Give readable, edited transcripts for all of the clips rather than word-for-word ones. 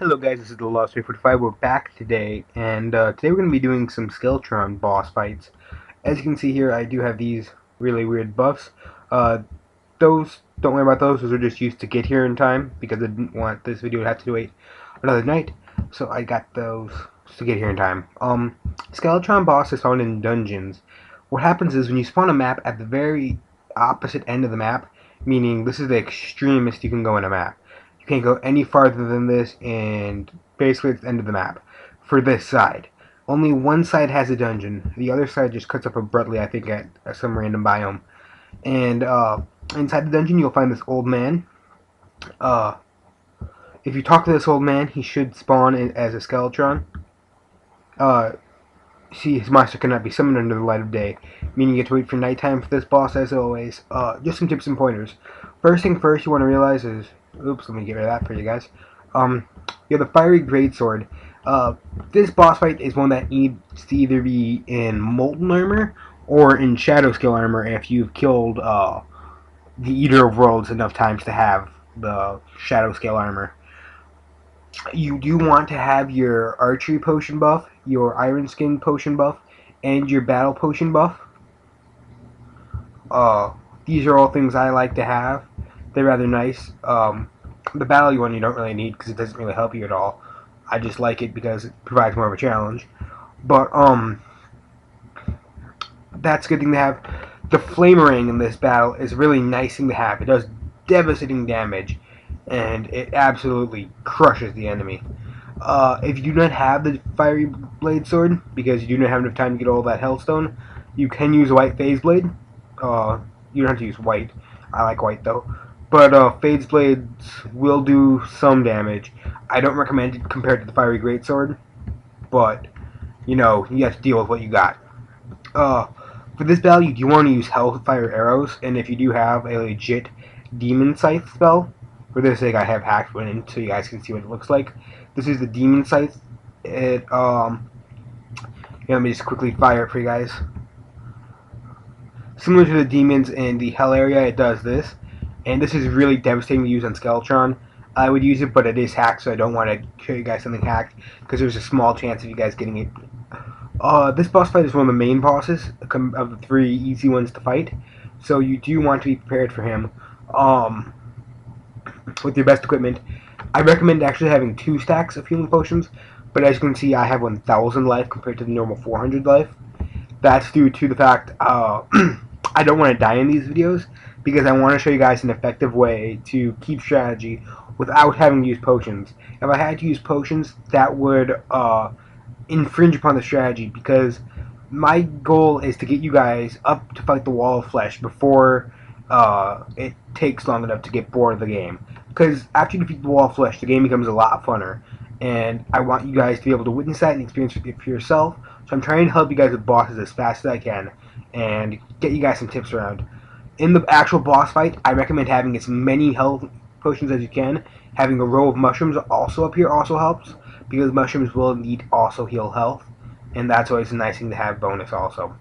Hello guys, this is the Lost 345. We're back today, and today we're going to be doing some Skeletron boss fights. As you can see here, I do have these really weird buffs. Those, don't worry about those are just used to get here in time, because I didn't want this video to have to wait another night, so I got those to get here in time. Skeletron boss is found in dungeons. What happens is when you spawn a map at the very opposite end of the map, meaning this is the extremist you can go in a map. You can't go any farther than this, and basically it's the end of the map for this side. Only one side has a dungeon. The other side just cuts up abruptly, I think, at some random biome. And inside the dungeon, you'll find this old man. If you talk to this old man, he should spawn as a Skeletron. See, his monster cannot be summoned under the light of day, meaning you get to wait for nighttime for this boss, as always. Just some tips and pointers. First thing first, you want to realize is, oops, let me get rid of that for you guys. You have the Fiery Greatsword. This boss fight is one that needs to either be in Molten Armor or in Shadow Scale Armor if you've killed the Eater of Worlds enough times to have the Shadow Scale Armor. You do want to have your Archery Potion buff, your Iron Skin Potion buff, and your Battle Potion buff. These are all things I like to have. They're rather nice. The Battle one you don't really need because it doesn't really help you at all. I just like it because it provides more of a challenge. But, that's a good thing to have. The Flamerang in this battle is a really nice thing to have. It does devastating damage, and it absolutely crushes the enemy. If you do not have the Fiery Blade Sword, because you do not have enough time to get all that Hellstone, you can use a White Phase Blade. You don't have to use white. I like white though. But Phase Blades will do some damage. I don't recommend it compared to the Fiery Greatsword, but you know, you have to deal with what you got. For this battle, you do want to use Hellfire Arrows, and if you do have a legit Demon Scythe spell, for this sake I have hacked one in so you guys can see what it looks like. This is the Demon Scythe. It let me just quickly fire it for you guys. Similar to the demons in the Hell area, it does this. And this is really devastating to use on Skeletron. I would use it, but it is hacked, so I don't want to show you guys something hacked, because there's a small chance of you guys getting it. This boss fight is one of the main bosses of the 3 easy ones to fight, so you do want to be prepared for him with your best equipment. I recommend actually having 2 stacks of healing potions, but as you can see, I have 1,000 life compared to the normal 400 life. That's due to the fact I don't want to die in these videos, because I want to show you guys an effective way to keep strategy without having to use potions. If I had to use potions, that would infringe upon the strategy, because my goal is to get you guys up to fight the Wall of Flesh before it takes long enough to get bored of the game. Because after you defeat the Wall of Flesh, the game becomes a lot funner, and I want you guys to be able to witness that and experience it for yourself. So I'm trying to help you guys with bosses as fast as I can, and get you guys some tips around. In the actual boss fight, I recommend having as many health potions as you can. Having a row of mushrooms also up here also helps, because mushrooms will indeed also heal health, and that's always a nice thing to have bonus also.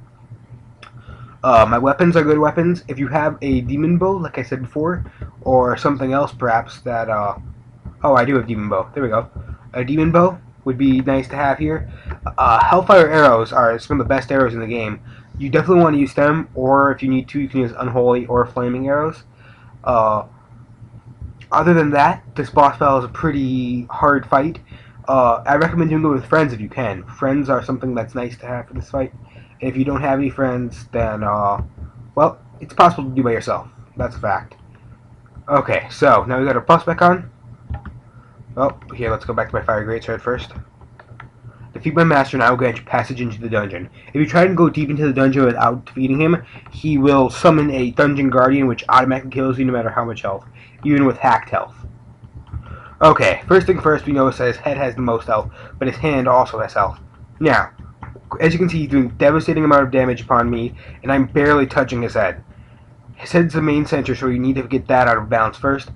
My weapons are good weapons. If you have a demon bow, like I said before, or something else perhaps that, oh, I do have demon bow. There we go. A demon bow would be nice to have here. Hellfire arrows are some of the best arrows in the game. You definitely want to use them, or if you need to, you can use unholy or flaming arrows. Other than that, this boss battle is a pretty hard fight. I recommend doing it with friends if you can. Friends are something that's nice to have for this fight. If you don't have any friends, then, well, it's possible to do by yourself. That's a fact. Okay, so, now we got our plus back on. Oh, here, let's go back to my Fiery Greatsword first. Defeat my master and I will grant you passage into the dungeon. If you try to go deep into the dungeon without defeating him, he will summon a dungeon guardian which automatically kills you no matter how much health, even with hacked health. Okay, first thing first, we notice that his head has the most health, but his hand also has health. Now, as you can see, he's doing a devastating amount of damage upon me, and I'm barely touching his head. His head's the main center, so you need to get that out of balance first.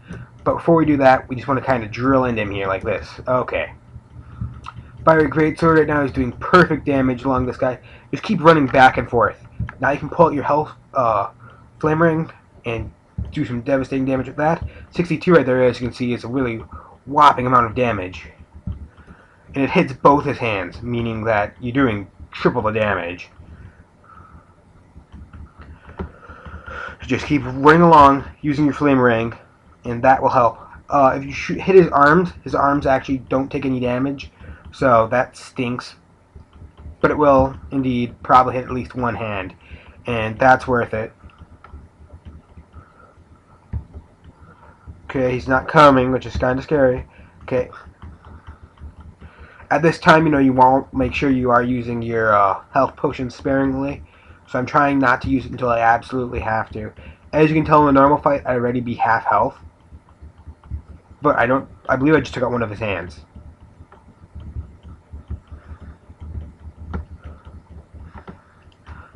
But before we do that, we just want to kind of drill into him here like this. Okay. Fiery Greatsword right now is doing perfect damage along this guy. Just keep running back and forth. Now you can pull out your health Flamerang and do some devastating damage with that. 62 right there, as you can see, is a really whopping amount of damage. and it hits both his hands, meaning that you're doing triple the damage. Just keep running along using your flame ring, and that will help. If you hit his arms actually don't take any damage, so that stinks. But it will indeed probably hit at least one hand, and that's worth it. Okay, he's not coming, which is kind of scary. Okay. At this time, you want to make sure you are using your health potions sparingly. So I'm trying not to use it until I absolutely have to. As you can tell in the normal fight, I'd already be half health. But I believe I just took out one of his hands.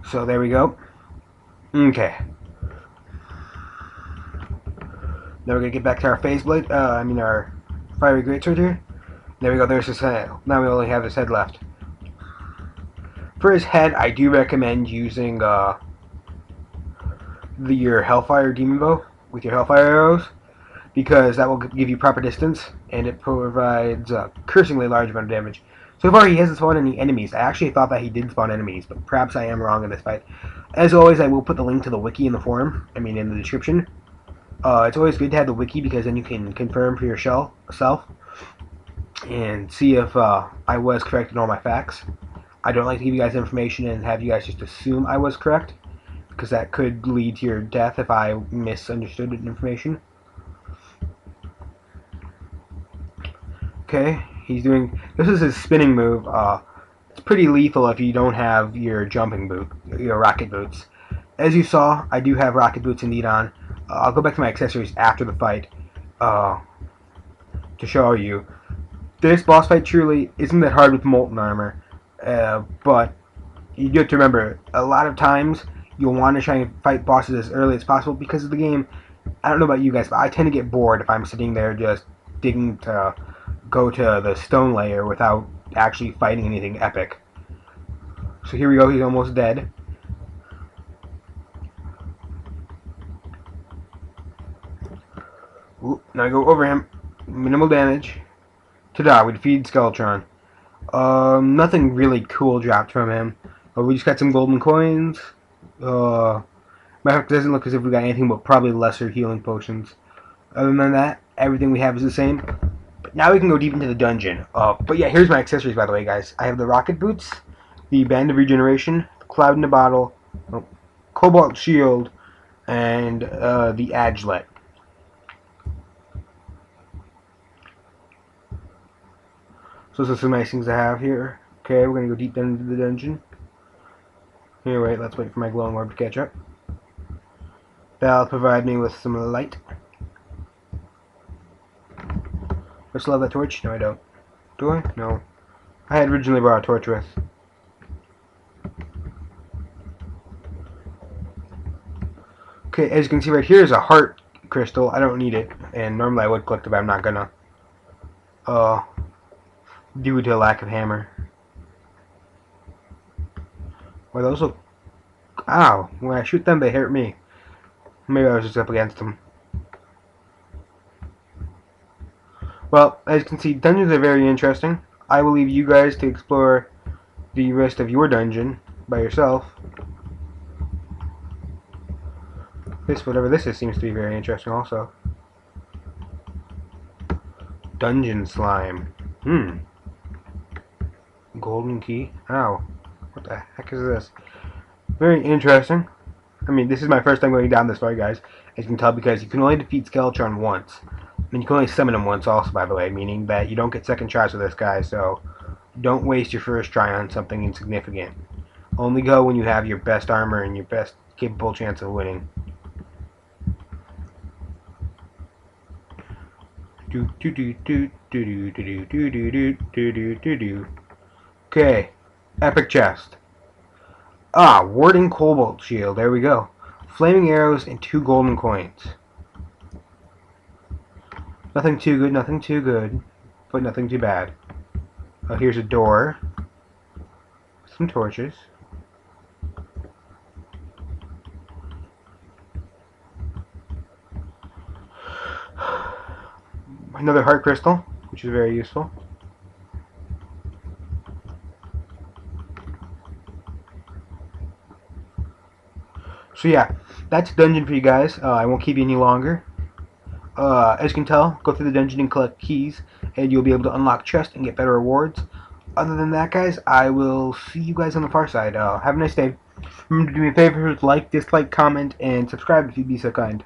So there we go. Okay. Now we're going to get back to our phase blade, our fiery greatsword here. There we go, there's his head. Now we only have his head left. For his head, I do recommend using your Hellfire Demon Bow with your Hellfire arrows, because that will give you proper distance, and it provides a cursingly large amount of damage. So far, he hasn't spawned any enemies. I actually thought that he did spawn enemies, but perhaps I am wrong in this fight. As always, I will put the link to the wiki in the forum, in the description. It's always good to have the wiki, because then you can confirm for yourself and see if I was correct in all my facts. I don't like to give you guys information and have you guys just assume I was correct, because that could lead to your death if I misunderstood information. Okay, this is his spinning move. It's pretty lethal if you don't have your your rocket boots. As you saw, I do have rocket boots indeed on. I'll go back to my accessories after the fight to show you. This boss fight truly isn't that hard with molten armor, but you do have to remember, a lot of times you'll want to try and fight bosses as early as possible because of the game. I don't know about you guys, but I tend to get bored if I'm sitting there just digging to go to the stone layer without actually fighting anything epic. So here we go, he's almost dead. Ooh, now I go over him. Minimal damage. Ta-da, we defeated Skeletron. Nothing really cool dropped from him. We just got some golden coins. Matter of fact, it doesn't look as if we got anything but probably lesser healing potions. Other than that, everything we have is the same. But now we can go deep into the dungeon. But yeah, here's my accessories, by the way, guys. I have the rocket boots, the band of regeneration, cloud in a bottle, cobalt shield, and the agilet. So those are some nice things I have here. Okay, we're gonna go deep into the dungeon. Here, wait, let's wait for my glowing orb to catch up. That'll provide me with some light. I still have that torch? No, I don't. Do I? No. I had originally brought a torch with. Okay, as you can see right here is a heart crystal. I don't need it, and normally I would collect it, but I'm not gonna. Due to a lack of hammer. Well, those look... Ow! When I shoot them, they hurt me. Maybe I was just up against them. Well, as you can see, dungeons are very interesting. I will leave you guys to explore the rest of your dungeon by yourself. Whatever this is, seems to be very interesting also. Dungeon slime. Golden key. Ow. What the heck is this? Very interesting. This is my first time going down this far, guys. As you can tell, because you can only defeat Skeletron once. And you can only summon him once also, by the way, meaning that you don't get second tries with this guy, so don't waste your first try on something insignificant. Only go when you have your best armor and your best capable chance of winning. Okay, epic chest. Warding cobalt shield. There we go. Flaming arrows and 2 golden coins. Nothing too good, but nothing too bad. Here's a door. Some torches. Another heart crystal, which is very useful. So yeah, that's a dungeon for you guys. I won't keep you any longer. As you can tell, go through the dungeon and collect keys, and you'll be able to unlock chests and get better rewards. Other than that, guys, I will see you guys on the far side. Have a nice day. Remember to do me a favor, like, dislike, comment, and subscribe if you'd be so kind.